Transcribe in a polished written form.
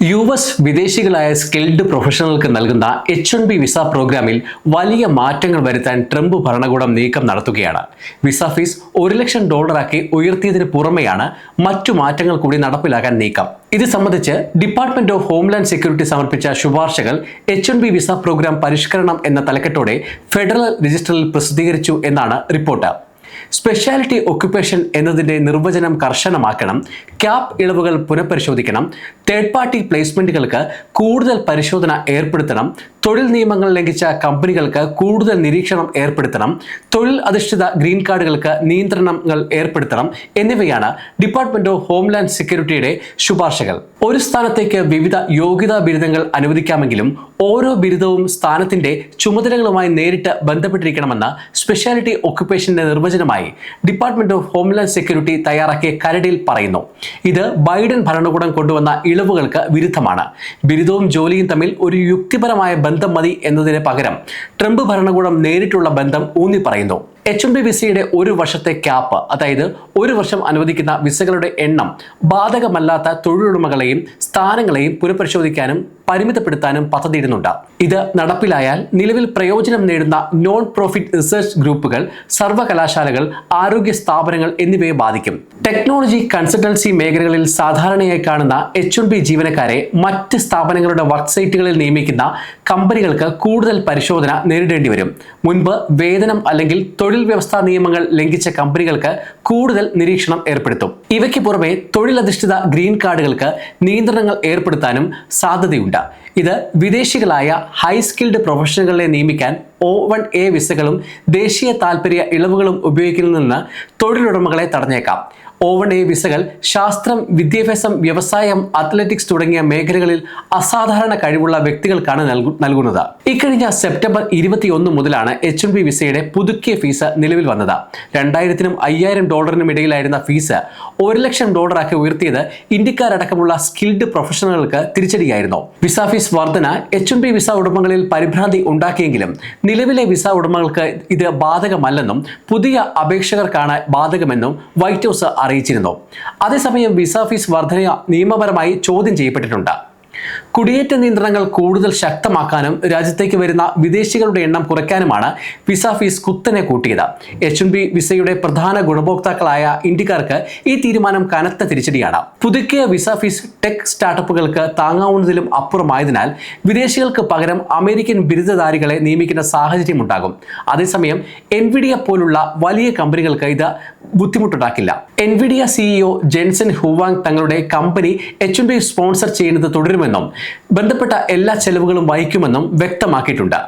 US വിദേശികളായ skilled പ്രൊഫഷണലുകൾക്ക് നൽകുന്ന H-1B visa പ്രോഗ്രാമിൽ വലിയ മാറ്റങ്ങൾ വരുത്താൻ ട്രംപ് ഭരണകൂടം നീക്കം നടത്തുകയാണ്. വിസ ഫീസ് $1,00,000 ഉയർത്തിയതിന് പുറമെയാണ് മറ്റു മാറ്റങ്ങൾ കൂടി നടപ്പിലാക്കാൻ നീക്കം. ഇത് സംബന്ധിച്ച് ഡിപ്പാർട്ട്മെന്റ് ഓഫ് ഹോംലാൻഡ് സെക്യൂരിറ്റി സമർപ്പിച്ച ശുപാർശകൾ H-1B വിസ പ്രോഗ്രാം പരിഷ്കരണം എന്ന തലക്കെട്ടോടെ ഫെഡറൽ രജിസ്റ്ററിൽ പ്രസിദ്ധീകരിച്ചു എന്നാണ് റിപ്പോർട്ട്. സ്പെഷ്യാലിറ്റി ഒക്യുപ്പേഷൻ എന്നതിൻ്റെ നിർവചനം കർശനമാക്കണം, ക്യാപ് ഇളവുകൾ പുനഃപരിശോധിക്കണം, തേർഡ് പാർട്ടി പ്ലേസ്മെന്റുകൾക്ക് കൂടുതൽ പരിശോധന ഏർപ്പെടുത്തണം, തൊഴിൽ നിയമങ്ങൾ ലംഘിച്ച കമ്പനികൾക്ക് കൂടുതൽ നിരീക്ഷണം ഏർപ്പെടുത്തണം, തൊഴിൽ അധിഷ്ഠിത ഗ്രീൻ കാർഡുകൾക്ക് നിയന്ത്രണങ്ങൾ ഏർപ്പെടുത്തണം എന്നിവയാണ് ഡിപ്പാർട്ട്മെന്റ് ഓഫ് ഹോംലാൻഡ് സെക്യൂരിറ്റിയുടെ ശുപാർശകൾ. ഒരു സ്ഥാനത്തേക്ക് വിവിധ യോഗ്യതാ ബിരുദങ്ങൾ അനുവദിക്കാമെങ്കിലും ഓരോ ബിരുദവും സ്ഥാനത്തിന്റെ ചുമതലകളുമായി നേരിട്ട് ബന്ധപ്പെട്ടിരിക്കണമെന്ന് സ്പെഷ്യാലിറ്റി ഒക്യുപ്പേഷന്റെ നിർവചനമായി ഡിപ്പാർട്ട്മെന്റ് ഓഫ് ഹോംലാൻഡ് സെക്യൂരിറ്റി തയ്യാറാക്കിയ കരടിൽ പറയുന്നു. ഇത് ബൈഡൻ ഭരണകൂടം കൊണ്ടുവന്ന ഇളവുകൾക്ക് വിരുദ്ധമാണ്. ബിരുദവും ജോലിയും തമ്മിൽ ഒരു യുക്തിപരമായ ബന്ധം മതി എന്നതിന് പകരം ട്രംപ് ഭരണകൂടം നേരിട്ടുള്ള ബന്ധം ഊന്നി പറയുന്നു. H-1B വിസയുടെ ഒരു വർഷത്തെ ക്യാപ്പ്, അതായത് ഒരു വർഷം അനുവദിക്കുന്ന വിസകളുടെ എണ്ണം ബാധകമല്ലാത്ത തൊഴിലുടമകളെയും സ്ഥാനങ്ങളെയും പുനഃപരിശോധിക്കാനും പരിമിതപ്പെടുത്താനും പദ്ധതിയിടുന്നുണ്ട്. ഇത് നടപ്പിലായാൽ നിലവിൽ പ്രയോജനം നേടുന്ന നോൺ പ്രോഫിറ്റ് റിസർച്ച് ഗ്രൂപ്പുകൾ, സർവകലാശാലകൾ, ആരോഗ്യ സ്ഥാപനങ്ങൾ എന്നിവയെ ബാധിക്കും. ടെക്നോളജി കൺസൾട്ടൻസി മേഖലകളിൽ സാധാരണയായി കാണുന്ന H-1B ജീവനക്കാരെ മറ്റ് സ്ഥാപനങ്ങളുടെ വെബ്സൈറ്റുകളിൽ നിയമിക്കുന്ന കമ്പനികൾക്ക് കൂടുതൽ പരിശോധന നേരിടേണ്ടി വരും. മുൻപ് വേതനം അല്ലെങ്കിൽ തൊഴിൽ വ്യവസ്ഥാ നിയമങ്ങൾ ലംഘിച്ച കമ്പനികൾക്ക് കൂടുതൽ നിരീക്ഷണം ഏർപ്പെടുത്തും. ഇവയ്ക്ക് പുറമെ തൊഴിലധിഷ്ഠിത ഗ്രീൻ കാർഡുകൾക്ക് നിയന്ത്രണങ്ങൾ ഏർപ്പെടുത്താനും സാധ്യതയുണ്ട്. ഇത് വിദേശികളായ ഹൈ സ്കിൽഡ് പ്രൊഫഷണലുകളെ നിയമിക്കാൻ O-1A വിസകളും ദേശീയ താൽപര്യ ഇളവുകളും ഉപയോഗിക്കുന്നതിൽ നിന്ന് തൊഴിലുടമകളെ തടഞ്ഞേക്കാം. O-1A വിസകൾ ശാസ്ത്രം, വിദ്യാഭ്യാസം, വ്യവസായം, അത്ലറ്റിക്സ് തുടങ്ങിയ മേഖലകളിൽ അസാധാരണ കഴിവുള്ള വ്യക്തികൾക്കാണ് നൽകുന്നത്. ഇക്കഴിഞ്ഞ സെപ്റ്റംബർ 21 മുതലാണ് H-1B വിസയുടെ പുതുക്കിയ ഫീസ് നിലവിൽ വന്നത്. $2,000-നും $5,000 ഇടയിലായിരുന്ന ഫീസ് $1,00,000 ഉയർത്തിയത് ഇന്ത്യക്കാരടക്കമുള്ള സ്കിൽഡ് പ്രൊഫഷണലുകൾക്ക് തിരിച്ചടിയായിരുന്നു. വിസ ഫീസ് വർധന H-1B വിസ ഉടമകളിൽ പരിഭ്രാന്തി ഉണ്ടാക്കിയെങ്കിലും നിലവിലെ വിസ ഉടമകൾക്ക് ഇത് ബാധകമല്ലെന്നും പുതിയ അപേക്ഷകർക്കാണ് ബാധകമെന്നും വൈറ്റ് ഹൗസ് അറിയിച്ചിരുന്നു. അതേസമയം വിസ ഫീസ് വർധന നിയമപരമായി ചോദ്യം ചെയ്യപ്പെട്ടിട്ടുണ്ട്. കുടിയേറ്റ നിയന്ത്രണങ്ങൾ കൂടുതൽ ശക്തമാക്കാനും രാജ്യത്തേക്ക് വരുന്ന വിദേശികളുടെ എണ്ണം കുറയ്ക്കാനുമാണ് വിസ ഫീസ് കുത്തനെ കൂട്ടിയത്. H-1B വിസയുടെ പ്രധാന ഗുണഭോക്താക്കളായ ഇന്ത്യക്കാർക്ക് ഈ തീരുമാനം കനത്ത തിരിച്ചടിയാണ്. പുതുക്കിയ വിസ ഫീസ് ടെക് സ്റ്റാർട്ടപ്പുകൾക്ക് താങ്ങാവുന്നതിലും അപ്പുറമായതിനാൽ വിദേശികൾക്ക് പകരം അമേരിക്കൻ ബിരുദധാരികളെ നിയമിക്കുന്ന സാഹചര്യമുണ്ടാകും. അതേസമയം എൻവിഡിയ പോലുള്ള വലിയ കമ്പനികൾക്ക് ഇത് ബുദ്ധിമുട്ടുണ്ടാക്കില്ല. എൻവിഡിയ CEO ജെൻസൺ ഹുവാങ് തങ്ങളുടെ കമ്പനി H-1B സ്പോൺസർ ചെയ്യുന്നത് തുടരുമെന്നും ബന്ധപ്പെട്ട എല്ലാ ചെലവുകളും വഹിക്കുമെന്നും വ്യക്തമാക്കിയിട്ടുണ്ട്.